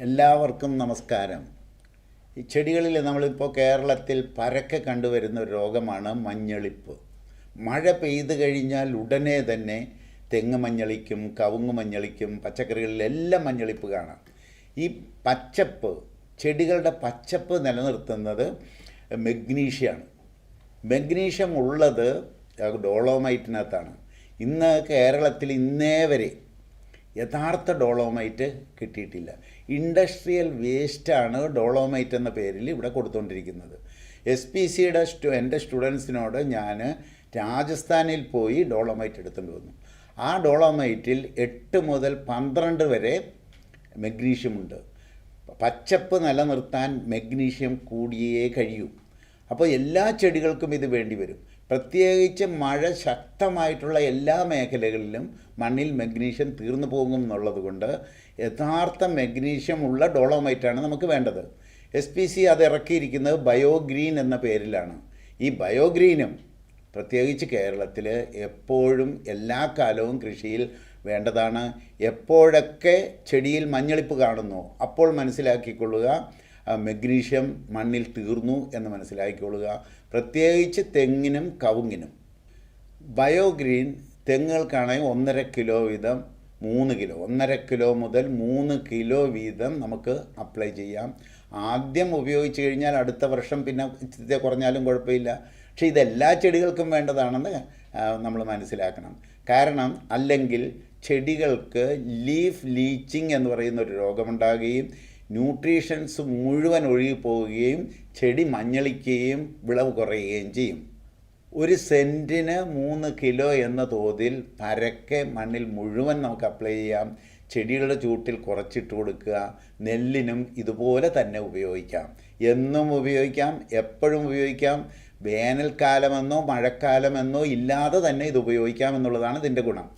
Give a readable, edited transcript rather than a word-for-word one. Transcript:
എല്ലാവർക്കും നമസ്കാരം. ഈ ചെടികളിൽ നമ്മളിപ്പോൾ കേരളത്തിൽ പരക്കെ കണ്ടുവരുന്ന ഒരു രോഗമാണ് മഞ്ഞളിപ്പ്. മഴ പെയ്തു കഴിഞ്ഞാൽ ഉടനെ തന്നെ തെങ്ങ് മഞ്ഞളിക്കും, കവുങ്ങ് മഞ്ഞളിക്കും, പച്ചക്കറികളിലെല്ലാം മഞ്ഞളിപ്പ് കാണാം. ഈ പച്ചപ്പ്, ചെടികളുടെ പച്ചപ്പ് നിലനിർത്തുന്നത് മഗ്നീഷ്യമാണ്. മഗ്നീഷ്യം ഉള്ളത് ഡോളോമൈറ്റിനകത്താണ്. ഇന്ന് കേരളത്തിൽ ഇന്നേ വരെ യഥാർത്ഥ ഡോളോമൈറ്റ് കിട്ടിയിട്ടില്ല. ഇൻഡസ്ട്രിയൽ വേസ്റ്റാണ് ഡോളോമൈറ്റ് എന്ന പേരിൽ ഇവിടെ കൊടുത്തുകൊണ്ടിരിക്കുന്നത്. SPCയുടെ എൻ്റെ സ്റ്റുഡൻസിനോട് ഞാൻ രാജസ്ഥാനിൽ പോയി ഡോളോമൈറ്റ് എടുത്തുകൊണ്ട് വന്നു. ആ ഡോളോമൈറ്റിൽ 8 മുതൽ 12 വരെ മഗ്നീഷ്യമുണ്ട്. പച്ചപ്പ് നിലനിർത്താൻ മഗ്നീഷ്യം കൂടിയേ കഴിയൂ. അപ്പോൾ എല്ലാ ചെടികൾക്കും ഇത് വേണ്ടി വരും. പ്രത്യേകിച്ച് മഴ ശക്തമായിട്ടുള്ള എല്ലാ മേഖലകളിലും മണ്ണിൽ മഗ്നീഷ്യം തീർന്നു പോകും എന്നുള്ളത് കൊണ്ട് യഥാർത്ഥ മഗ്നീഷ്യം ഉള്ള ഡോളോമൈറ്റാണ് നമുക്ക് വേണ്ടത്. SPC അത് ഇറക്കിയിരിക്കുന്നത് ബയോഗ്രീൻ എന്ന പേരിലാണ്. ഈ ബയോഗ്രീനും പ്രത്യേകിച്ച് കേരളത്തിൽ എപ്പോഴും എല്ലാ കാലവും കൃഷിയിൽ വേണ്ടതാണ്. എപ്പോഴൊക്കെ ചെടിയിൽ മഞ്ഞളിപ്പ് കാണുന്നു അപ്പോൾ മനസ്സിലാക്കിക്കൊള്ളുക മഗ്നീഷ്യം മണ്ണിൽ തീർന്നു എന്ന് മനസ്സിലാക്കിക്കൊള്ളുക. പ്രത്യേകിച്ച് തെങ്ങിനും കവുങ്ങിനും. ബയോഗ്രീൻ തെങ്ങുകൾക്കാണെങ്കിൽ 1.5 കിലോ വീതം 3 കിലോ, 1.5 കിലോ മുതൽ 3 കിലോ വീതം നമുക്ക് അപ്ലൈ ചെയ്യാം. ആദ്യം ഉപയോഗിച്ച് കഴിഞ്ഞാൽ അടുത്ത വർഷം പിന്നെ ഇച്ചിരി കുറഞ്ഞാലും കുഴപ്പമില്ല. പക്ഷേ ഇതെല്ലാ ചെടികൾക്കും വേണ്ടതാണെന്ന് നമ്മൾ മനസ്സിലാക്കണം. കാരണം അല്ലെങ്കിൽ ചെടികൾക്ക് ലീഫ് ലീച്ചിങ് എന്ന് പറയുന്ന ഒരു രോഗമുണ്ടാകുകയും ന്യൂട്രീഷൻസ് മുഴുവൻ ഒഴുകിപ്പോവുകയും ചെടി മഞ്ഞളിക്കുകയും വിളവ് കുറയുകയും ചെയ്യും. 1 സെൻറ്റിന് 3 കിലോ എന്ന തോതിൽ പരക്കെ മണ്ണിൽ മുഴുവൻ നമുക്ക് അപ്ലൈ ചെയ്യാം. ചെടികളുടെ ചൂട്ടിൽ കുറച്ചിട്ട് കൊടുക്കുക. നെല്ലിനും ഇതുപോലെ തന്നെ ഉപയോഗിക്കാം. എന്നും ഉപയോഗിക്കാം, എപ്പോഴും ഉപയോഗിക്കാം. വേനൽക്കാലമെന്നോ മഴക്കാലമെന്നോ ഇല്ലാതെ തന്നെ ഇത് ഉപയോഗിക്കാം എന്നുള്ളതാണ് ഇതിൻ്റെ ഗുണം.